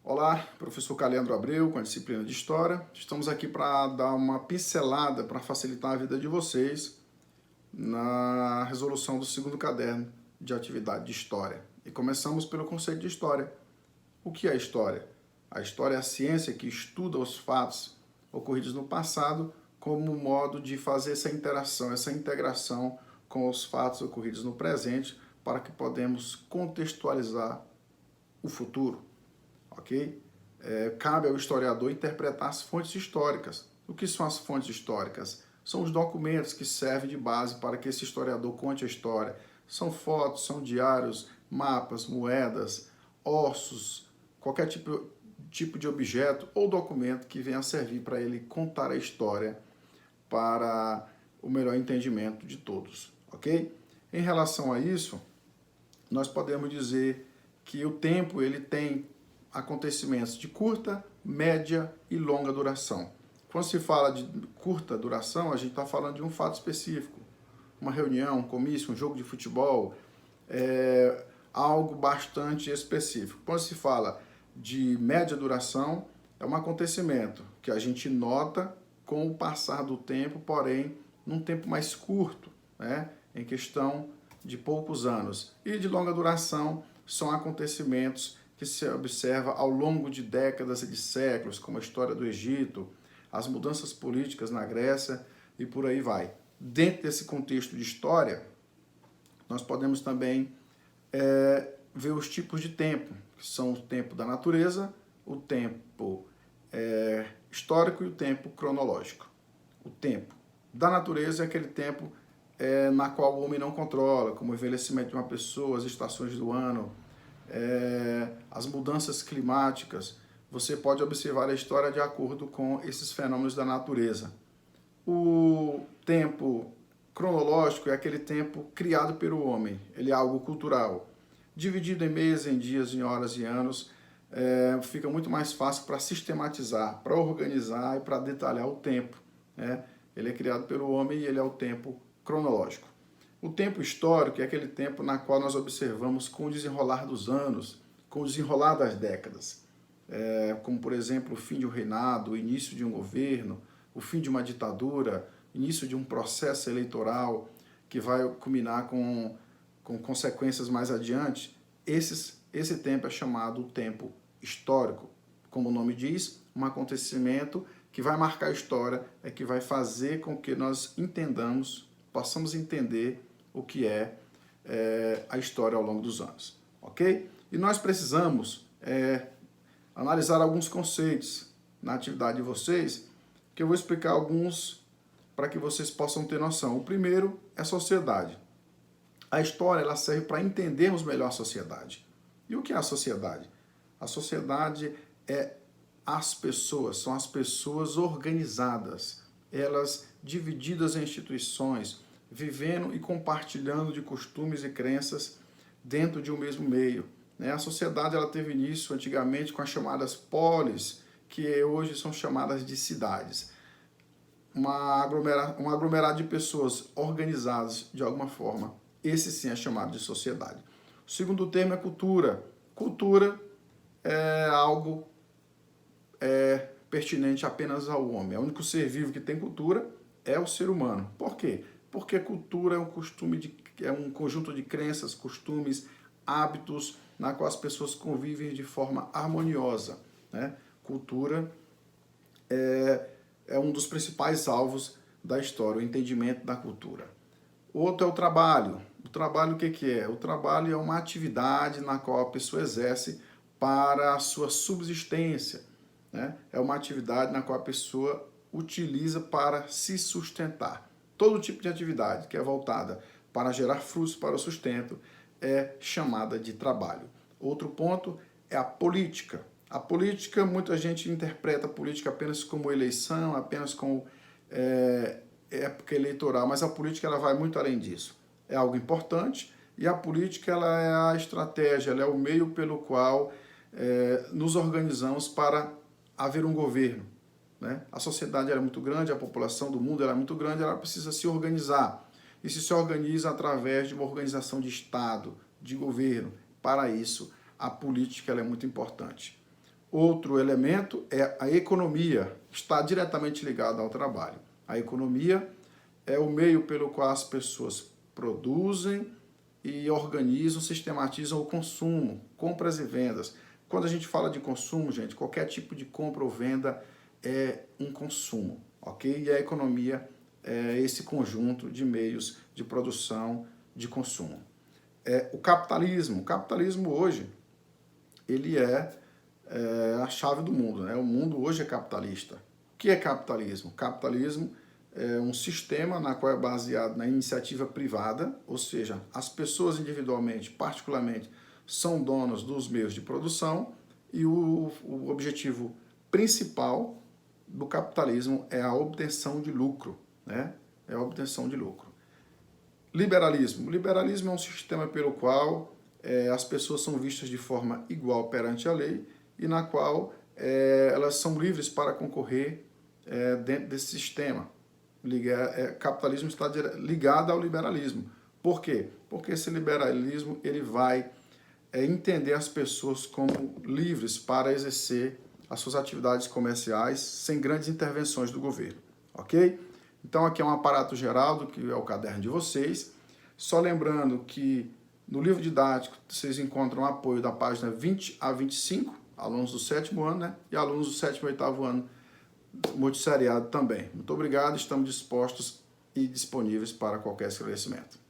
Olá, professor Caliandro Abreu, com a disciplina de História. Estamos aqui para dar uma pincelada para facilitar a vida de vocês na resolução do segundo caderno de atividade de História. E começamos pelo conceito de História. O que é História? A História é a ciência que estuda os fatos ocorridos no passado como modo de fazer essa interação, essa integração com os fatos ocorridos no presente para que podemos contextualizar o futuro. Ok? Cabe ao historiador interpretar as fontes históricas. O que são as fontes históricas? São os documentos que servem de base para que esse historiador conte a história. São fotos, são diários, mapas, moedas, ossos, qualquer tipo de objeto ou documento que venha a servir para ele contar a história para o melhor entendimento de todos. Ok? Em relação a isso, nós podemos dizer que o tempo ele tem acontecimentos de curta, média e longa duração. Quando se fala de curta duração, a gente está falando de um fato específico. Uma reunião, um comício, um jogo de futebol, algo bastante específico. Quando se fala de média duração, é um acontecimento que a gente nota com o passar do tempo, porém, num tempo mais curto, né? Em questão de poucos anos. E de longa duração são acontecimentos que se observa ao longo de décadas e de séculos, como a história do Egito, as mudanças políticas na Grécia e por aí vai. Dentro desse contexto de história, nós podemos também ver os tipos de tempo, que são o tempo da natureza, o tempo histórico e o tempo cronológico. O tempo da natureza é aquele tempo na qual o homem não controla, como o envelhecimento de uma pessoa, as estações do ano, as mudanças climáticas. Você pode observar a história de acordo com esses fenômenos da natureza. O tempo cronológico é aquele tempo criado pelo homem, ele é algo cultural. Dividido em meses, em dias, em horas e anos, fica muito mais fácil para sistematizar, para organizar e para detalhar o tempo, né? Ele é criado pelo homem e ele é o tempo cronológico. O tempo histórico é aquele tempo na qual nós observamos com o desenrolar dos anos, com o desenrolar das décadas. Como, por exemplo, o fim de um reinado, o início de um governo, o fim de uma ditadura, início de um processo eleitoral que vai culminar com consequências mais adiante. Esse tempo é chamado tempo histórico. Como o nome diz, um acontecimento que vai marcar a história, que vai fazer com que nós entendamos, possamos entender o que é a história ao longo dos anos, ok? E nós precisamos analisar alguns conceitos na atividade de vocês, que eu vou explicar alguns para que vocês possam ter noção. O primeiro é sociedade. A história ela serve para entendermos melhor a sociedade. E o que é a sociedade? A sociedade são as pessoas organizadas, elas divididas em instituições, vivendo e compartilhando de costumes e crenças dentro de um mesmo meio. A sociedade ela teve início antigamente com as chamadas polis, que hoje são chamadas de cidades. Um aglomerado de pessoas organizadas de alguma forma. Esse sim é chamado de sociedade. O segundo termo é cultura. Cultura é algo pertinente apenas ao homem. O único ser vivo que tem cultura é o ser humano. Por quê? Porque cultura é um conjunto de crenças, costumes, hábitos, na qual as pessoas convivem de forma harmoniosa, né? Cultura é um dos principais alvos da história, o entendimento da cultura. Outro é o trabalho. O trabalho o que é? O trabalho é uma atividade na qual a pessoa exerce para a sua subsistência, né? É uma atividade na qual a pessoa utiliza para se sustentar. Todo tipo de atividade que é voltada para gerar frutos para o sustento é chamada de trabalho. Outro ponto é a política. A política, muita gente interpreta a política apenas como eleição, apenas como época eleitoral, mas a política ela vai muito além disso. É algo importante e a política ela é a estratégia, ela é o meio pelo qual nos organizamos para haver um governo, né? A sociedade é muito grande, a população do mundo é muito grande, ela precisa se organizar. E se organiza através de uma organização de Estado, de governo. Para isso, a política ela é muito importante. Outro elemento é a economia, que está diretamente ligada ao trabalho. A economia é o meio pelo qual as pessoas produzem e organizam, sistematizam o consumo, compras e vendas. Quando a gente fala de consumo, gente, qualquer tipo de compra ou venda é um consumo, ok? E a economia é esse conjunto de meios de produção, de consumo. O capitalismo hoje, ele é a chave do mundo, né? O mundo hoje é capitalista. O que é capitalismo? Capitalismo é um sistema na qual é baseado na iniciativa privada, ou seja, as pessoas individualmente, particularmente, são donas dos meios de produção e o objetivo principal do capitalismo é a obtenção de lucro, né? É a obtenção de lucro. Liberalismo. Liberalismo é um sistema pelo qual as pessoas são vistas de forma igual perante a lei e na qual elas são livres para concorrer dentro desse sistema. Capitalismo está ligado ao liberalismo. Por quê? Porque esse liberalismo ele vai entender as pessoas como livres para exercer as suas atividades comerciais sem grandes intervenções do governo, ok? Então aqui é um aparato geral do que é o caderno de vocês. Só lembrando que no livro didático vocês encontram apoio da página 20 a 25, alunos do 7º ano, né? E alunos do 7º e 8º ano multisseriado também. Muito obrigado, estamos dispostos e disponíveis para qualquer esclarecimento.